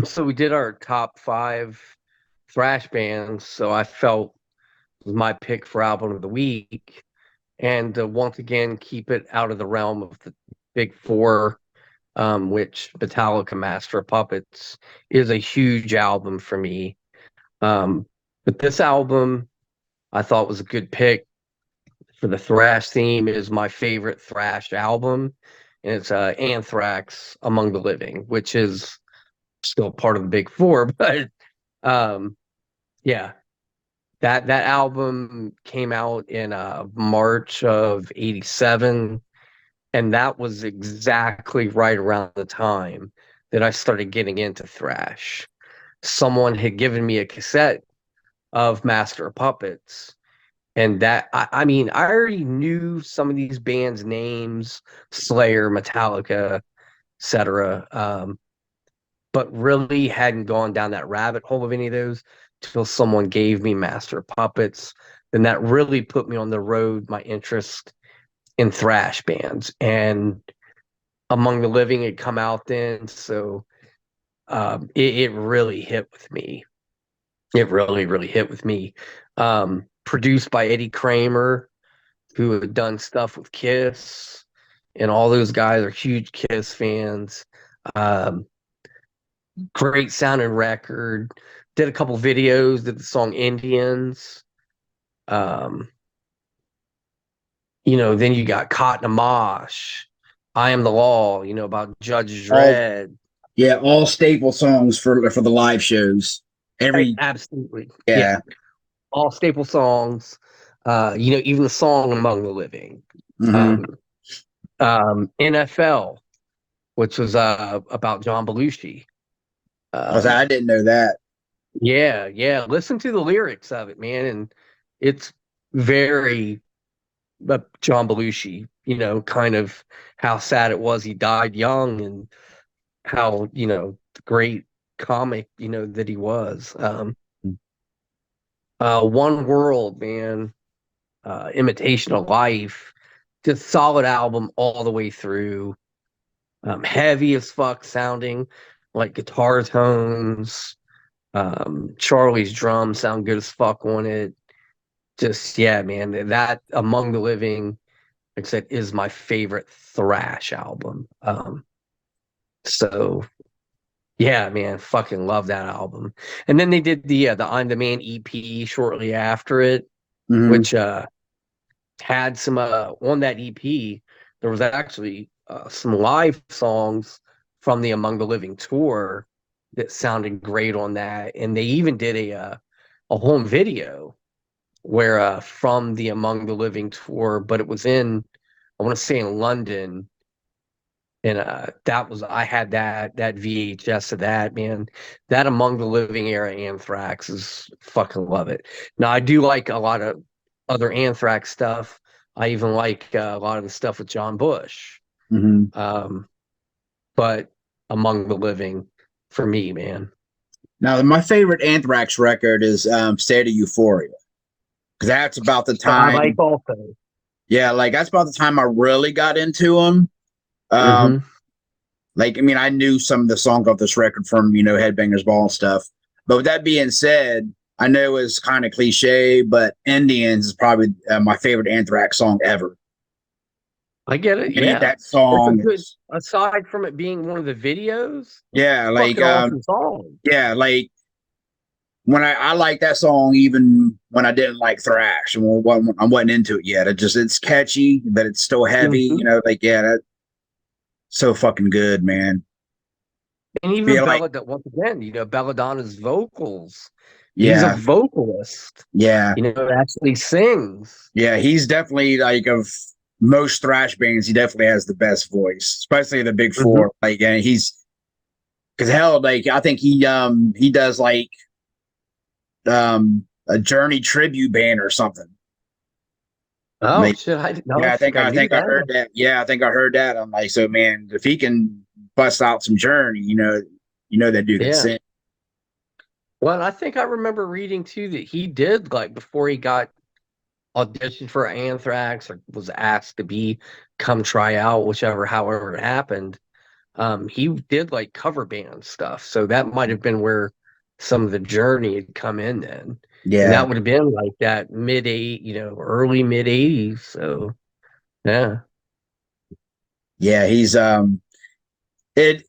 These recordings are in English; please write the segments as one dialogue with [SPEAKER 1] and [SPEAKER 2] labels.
[SPEAKER 1] So we did our top five thrash bands. So I felt it was my pick for album of the week, and once again keep it out of the realm of the big four, which Metallica Master of Puppets is a huge album for me. Um, but this album I thought was a good pick for the thrash theme. It is my favorite thrash album, and it's Anthrax Among the Living, which is still part of the big four, but um, yeah, that album came out in March of '87, and that was exactly right around the time that I started getting into thrash. Someone had given me a cassette of Master of Puppets, and I mean, I already knew some of these bands' names, Slayer, Metallica, etc. But really hadn't gone down that rabbit hole of any of those till someone gave me Master of Puppets. Then that really put me on the road, my interest in thrash bands. And Among the Living had come out then, so it really hit with me. It really, really hit with me. Produced by Eddie Kramer, who had done stuff with Kiss, and all those guys are huge Kiss fans. Um, Great sounding record. Did a couple videos, did the song Indians. Um, then you got Cotton and Mosh, I Am the Law, about Judge
[SPEAKER 2] All
[SPEAKER 1] Dredd.
[SPEAKER 2] Yeah, all staple songs for the live shows. Every
[SPEAKER 1] Absolutely. Yeah.
[SPEAKER 2] Yeah.
[SPEAKER 1] All staple songs. Even the song Among the Living.
[SPEAKER 2] Mm-hmm.
[SPEAKER 1] Um, NFL, which was about John Belushi.
[SPEAKER 2] I
[SPEAKER 1] Um,
[SPEAKER 2] didn't know that.
[SPEAKER 1] yeah, yeah. Listen to the lyrics of it, man, and it's very John Belushi. Kind of how sad it was he died young, and how the great comic that he was. One World, man. Imitation of Life, just solid album all the way through. Heavy as fuck sounding, like guitar tones. Charlie's drums sound good as fuck on it. Just yeah, man, that Among the Living, like I said, is my favorite thrash album. So yeah, man, fucking love that album. And then they did the I'm the Man EP shortly after it,
[SPEAKER 2] Mm-hmm.
[SPEAKER 1] which had some on that EP. There was actually some live songs from the Among the Living tour that sounded great on that, and they even did a home video where from the Among the Living tour, but it was in, I want to say, in London. And that was, I had that VHS of that, man. That Among the Living era Anthrax is fucking love it. Now I do like a lot of other Anthrax stuff. I even like a lot of the stuff with John Bush.
[SPEAKER 2] Mm-hmm.
[SPEAKER 1] Um, but Among the Living for me, man.
[SPEAKER 2] Now, my favorite Anthrax record is State of Euphoria, because that's about the
[SPEAKER 1] I like
[SPEAKER 2] time.
[SPEAKER 1] also.
[SPEAKER 2] Yeah, like that's about the time I really got into them. Um,
[SPEAKER 1] Hmm.
[SPEAKER 2] like, I mean, I knew some of the songs off this record from Headbangers Ball and stuff. But with that being said, I know it's kind of cliche, but Indians is probably my favorite Anthrax song ever.
[SPEAKER 1] I get it.
[SPEAKER 2] I mean,
[SPEAKER 1] Yeah,
[SPEAKER 2] that
[SPEAKER 1] it's a
[SPEAKER 2] song
[SPEAKER 1] good.
[SPEAKER 2] is
[SPEAKER 1] Aside from it being one of the videos,
[SPEAKER 2] yeah, like
[SPEAKER 1] fucking awesome song.
[SPEAKER 2] yeah, like when I like that song even when I didn't like thrash and when I wasn't into it yet. It's catchy, but it's still heavy.
[SPEAKER 1] Hmm.
[SPEAKER 2] Like yeah, that's so fucking good, man.
[SPEAKER 1] And even
[SPEAKER 2] Feel like
[SPEAKER 1] Bella, once again, Belladonna's vocals. He's a
[SPEAKER 2] yeah,
[SPEAKER 1] vocalist,
[SPEAKER 2] yeah,
[SPEAKER 1] that actually sings.
[SPEAKER 2] yeah. He's definitely like of most thrash bands. He definitely has the best voice, especially the big
[SPEAKER 1] Hmm.
[SPEAKER 2] four. Like and he's because hell, like I think he does like a Journey tribute band or something.
[SPEAKER 1] Oh
[SPEAKER 2] Like,
[SPEAKER 1] shit! I didn't know. I
[SPEAKER 2] yeah,
[SPEAKER 1] think I
[SPEAKER 2] I
[SPEAKER 1] knew
[SPEAKER 2] think I heard
[SPEAKER 1] that.
[SPEAKER 2] that. Yeah, I think I heard that. I'm like, so man, if he can bust out some Journey, that dude can
[SPEAKER 1] Yeah.
[SPEAKER 2] sing.
[SPEAKER 1] Well, I think I remember reading too that he did, like, before he got auditioned for Anthrax or was asked to be come try out, however it happened. he did like cover band stuff, so that might have been where some of the Journey had come in then, and
[SPEAKER 2] Yeah,
[SPEAKER 1] that would have been like that early mid 80s. So yeah,
[SPEAKER 2] yeah, he's it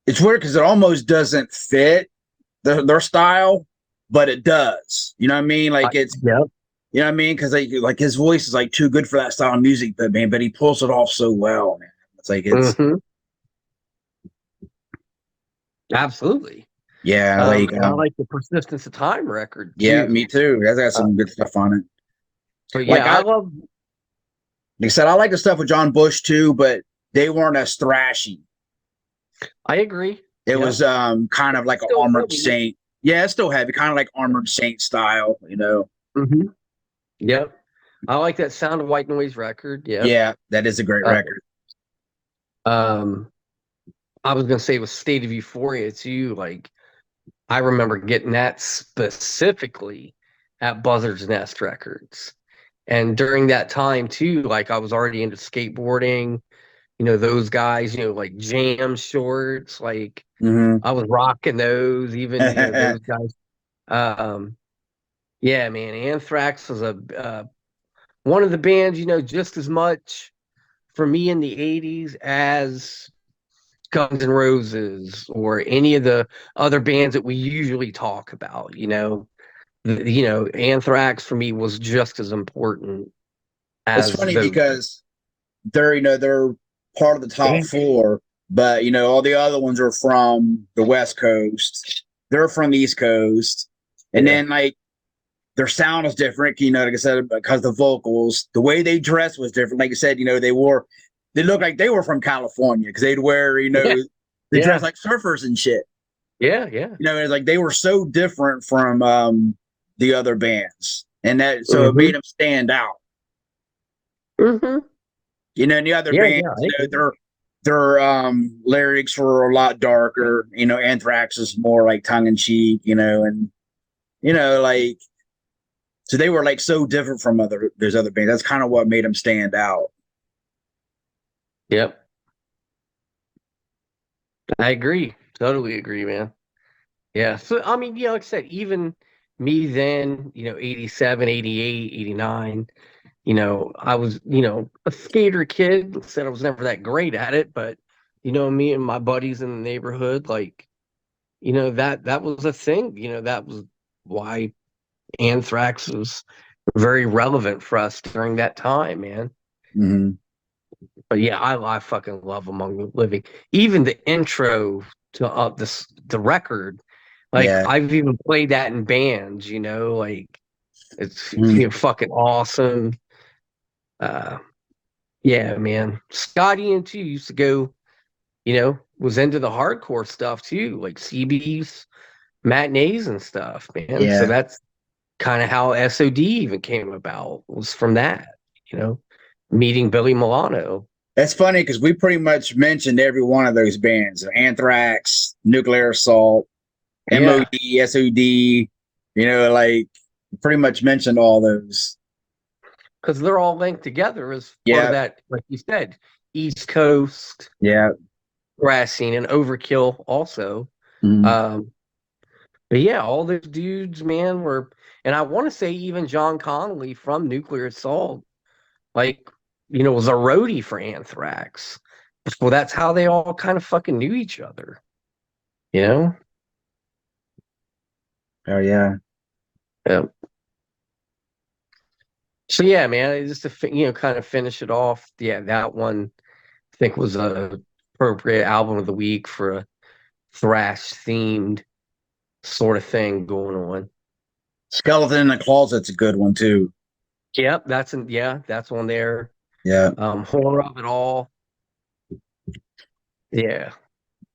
[SPEAKER 2] it's weird because it almost doesn't fit their style, but it does. You know what I mean?
[SPEAKER 1] I,
[SPEAKER 2] Like it's
[SPEAKER 1] yeah,
[SPEAKER 2] you know what I mean? Because like his voice is like too good for that style of music, but man, but he pulls it off so well, man. It's like it's
[SPEAKER 1] hmm absolutely.
[SPEAKER 2] yeah, like
[SPEAKER 1] And I like the Persistence of Time record
[SPEAKER 2] yeah,
[SPEAKER 1] too.
[SPEAKER 2] me too. That's got
[SPEAKER 1] Uh,
[SPEAKER 2] some good stuff on it.
[SPEAKER 1] but
[SPEAKER 2] Like
[SPEAKER 1] yeah,
[SPEAKER 2] I
[SPEAKER 1] I love.
[SPEAKER 2] like I said, I like the stuff with John Bush too, but they weren't as thrashy.
[SPEAKER 1] I agree.
[SPEAKER 2] It
[SPEAKER 1] Yep.
[SPEAKER 2] was kind of like an
[SPEAKER 1] Still
[SPEAKER 2] Armored
[SPEAKER 1] heavy.
[SPEAKER 2] Saint. Yeah, it's still heavy, kind of like Armored Saint style, you know.
[SPEAKER 1] hmm Yep. I like that Sound of White Noise record. Yep.
[SPEAKER 2] Yeah, that is a great
[SPEAKER 1] Uh,
[SPEAKER 2] record.
[SPEAKER 1] um, I was gonna say with State of Euphoria too. Like I remember getting that specifically at Buzzard's Nest Records, and during that time too, like I was already into skateboarding. Those guys. Like jam shorts. Like
[SPEAKER 2] Hmm.
[SPEAKER 1] I was rocking those. Even those guys. Um, yeah, man. Anthrax was a one of the bands. Just as much for me in the '80s as Guns N' Roses or any of the other bands that we usually talk about. Anthrax for me was just as important
[SPEAKER 2] It's
[SPEAKER 1] as
[SPEAKER 2] funny
[SPEAKER 1] those.
[SPEAKER 2] because they're part of the top four, but all the other ones are from the West Coast. They're from the East Coast, and
[SPEAKER 1] Yeah,
[SPEAKER 2] then like their sound is different. Like I said, because the vocals, the way they dress was different. Like I said, they looked like they were from California because they'd wear,
[SPEAKER 1] yeah,
[SPEAKER 2] they dress
[SPEAKER 1] yeah,
[SPEAKER 2] like surfers and shit.
[SPEAKER 1] yeah, yeah.
[SPEAKER 2] It's like they were so different from the other bands, and that so it
[SPEAKER 1] hmm
[SPEAKER 2] made them stand out.
[SPEAKER 1] hmm
[SPEAKER 2] And the other
[SPEAKER 1] Yeah,
[SPEAKER 2] bands,
[SPEAKER 1] yeah. I agree.
[SPEAKER 2] their lyrics were a lot darker. Anthrax is more like tongue in cheek, and like so they were like so different from those other bands. That's kind of what made them stand out.
[SPEAKER 1] Yep, I agree. Totally agree, man. Yeah. So I mean, like I said, even me then, 87, 88, 89. I was, a skater kid. Said I was never that great at it, but me and my buddies in the neighborhood, like, that was a thing. That was why Anthrax was very relevant for us during that time, man.
[SPEAKER 2] Mm-hmm.
[SPEAKER 1] But yeah, I fucking love Among the Living. Even the intro to the record, like
[SPEAKER 2] Yeah.
[SPEAKER 1] I've even played that in bands. Like it's
[SPEAKER 2] Mm-hmm.
[SPEAKER 1] fucking awesome. Uh, Yeah, man. Scotty and too used to go, was into the hardcore stuff too, like CB's matinees and stuff, man. So
[SPEAKER 2] Yeah.
[SPEAKER 1] that's kind of how SOD even came about, was from that, you know, meeting Billy Milano.
[SPEAKER 2] That's funny because we pretty much mentioned every one of those bands: Anthrax, Nuclear Assault,
[SPEAKER 1] Yeah,
[SPEAKER 2] MOD, SOD. Like pretty much mentioned all those.
[SPEAKER 1] because they're all linked together as part of
[SPEAKER 2] Yeah.
[SPEAKER 1] that, like you said, East Coast
[SPEAKER 2] Yeah.
[SPEAKER 1] thrash scene and Overkill also.
[SPEAKER 2] Mm-hmm.
[SPEAKER 1] Um, but yeah, all those dudes, man, and I want to say even John Connolly from Nuclear Assault, like, was a roadie for Anthrax. Well, that's how they all kind of fucking knew each other, you know?
[SPEAKER 2] Oh yeah.
[SPEAKER 1] Yeah. So yeah, man, just to kind of finish it off. Yeah, that one I think was a appropriate album of the week for a thrash themed sort of thing going on.
[SPEAKER 2] Skeleton in the Closet's a good one too.
[SPEAKER 1] Yep, that's on there.
[SPEAKER 2] Yeah.
[SPEAKER 1] Horror of It All. Yeah.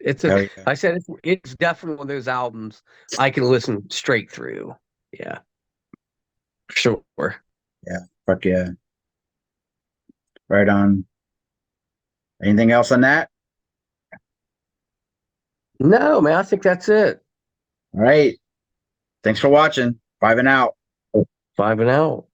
[SPEAKER 2] Oh yeah.
[SPEAKER 1] I said it's definitely one of those albums I can listen straight through. Yeah, sure.
[SPEAKER 2] Yeah. Fuck yeah. Right on. Anything else on that?
[SPEAKER 1] No, man, I think that's it.
[SPEAKER 2] All right. Thanks for watching. 5 and out.
[SPEAKER 1] 5 and out.